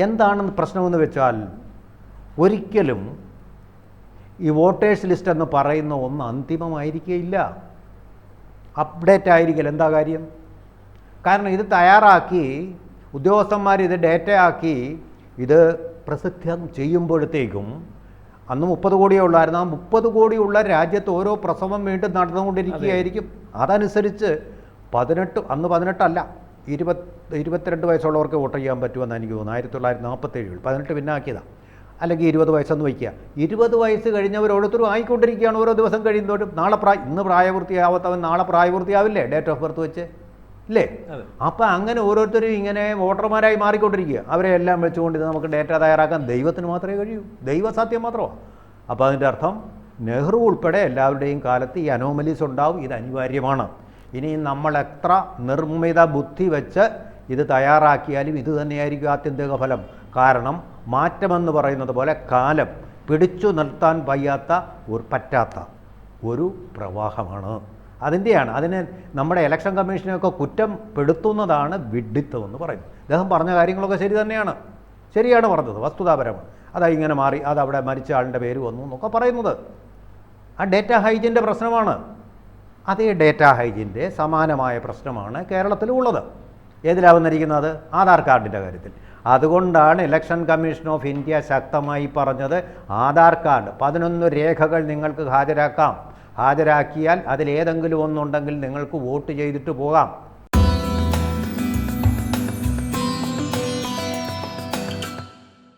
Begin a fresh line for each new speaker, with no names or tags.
എന്താണ് പ്രശ്നമെന്ന് വെച്ചാൽ ഒരിക്കലും ഈ വോട്ടേഴ്സ് ലിസ്റ്റ് എന്ന് പറയുന്ന ഒന്ന് അന്തിമമായിരിക്കുകയില്ല, അപ്ഡേറ്റ് ആയിരിക്കില്ല. എന്താ കാര്യം? കാരണം ഇത് തയ്യാറാക്കി ഉദ്യോഗസ്ഥന്മാർ ഇത് ഡേറ്റയാക്കി ഇത് പ്രസിദ്ധം ചെയ്യുമ്പോഴത്തേക്കും അന്ന് 30 കോടിയേ ഉള്ളായിരുന്നു. ആ 30 കോടിയുള്ള രാജ്യത്ത് ഓരോ പ്രസവം വീണ്ടും നടന്നുകൊണ്ടിരിക്കുകയായിരിക്കും. അതനുസരിച്ച് 18 അന്ന് 18 22 വയസ്സുള്ളവർക്ക് വോട്ട് ചെയ്യാൻ പറ്റുമെന്ന് എനിക്ക് തോന്നുന്നു. 1947 18 പിന്നെ ആക്കിയതാണ്. അല്ലെങ്കിൽ 20 വയസ്സെന്ന് വയ്ക്കുക. 20 വയസ്സ് കഴിഞ്ഞവർ ഓരോരുത്തരും ആയിക്കൊണ്ടിരിക്കുകയാണ് ഓരോ ദിവസം കഴിയുന്നതോടും. ഇന്ന് പ്രായപൂർത്തിയാവാത്തവൻ നാളെ പ്രായപൂർത്തിയാവില്ലേ ഡേറ്റ് ഓഫ് ബർത്ത് വെച്ച്, ഇല്ലേ? അപ്പം അങ്ങനെ ഓരോരുത്തരും ഇങ്ങനെ വോട്ടർമാരായി മാറിക്കൊണ്ടിരിക്കുക. അവരെ എല്ലാം വെച്ചുകൊണ്ട് ഇത് നമുക്ക് ഡേറ്റ തയ്യാറാക്കാൻ ദൈവത്തിന് മാത്രമേ കഴിയൂ, ദൈവസാധ്യം മാത്രമാണ്. അപ്പോൾ അതിൻ്റെ അർത്ഥം നെഹ്റു ഉൾപ്പെടെ എല്ലാവരുടെയും കാലത്ത് ഈ അനോമലീസ് ഉണ്ടാവും, ഇത് അനിവാര്യമാണ്. ഇനി നമ്മൾ എത്ര നിർമ്മിത ബുദ്ധി വെച്ച് ഇത് തയ്യാറാക്കിയാലും ഇത് തന്നെയായിരിക്കും ആത്യന്തിക ഫലം. കാരണം മാറ്റമെന്ന് പറയുന്നത് പോലെ കാലം പിടിച്ചു നിർത്താൻ പറ്റാത്ത ഒരു പ്രവാഹമാണ്. അതിൻ്റെയാണ് അതിനെ നമ്മുടെ ഇലക്ഷൻ കമ്മീഷനെയൊക്കെ കുറ്റം പെടുത്തുന്നതാണ് വിഡ്ഢിത്തം എന്ന് പറയുന്നത്. അദ്ദേഹം പറഞ്ഞ കാര്യങ്ങളൊക്കെ ശരിയാണ് പറഞ്ഞത്, വസ്തുതാപരമാണ്. അതാ ഇങ്ങനെ മാറി, അതവിടെ മരിച്ച ആളിൻ്റെ പേര് വന്നു എന്നൊക്കെ പറയുന്നത് ആ ഡേറ്റ ഹൈജീൻ്റെ പ്രശ്നമാണ്. അതേ ഡേറ്റ ഹൈജീൻ്റെ സമാനമായ പ്രശ്നമാണ് കേരളത്തിലുള്ളത്. ഏതിലാണ് വന്നിരിക്കുന്നത്? ആധാർ കാർഡിൻ്റെ കാര്യത്തിൽ. അതുകൊണ്ടാണ് ഇലക്ഷൻ കമ്മീഷൻ ഓഫ് ഇന്ത്യ ശക്തമായി പറഞ്ഞത് ആധാർ കാർഡ് 11 രേഖകൾ നിങ്ങൾക്ക് ഹാജരാക്കിയാൽ അതിലേതെങ്കിലും ഒന്നുണ്ടെങ്കിൽ നിങ്ങൾക്ക് വോട്ട് ചെയ്തിട്ട് പോകാം.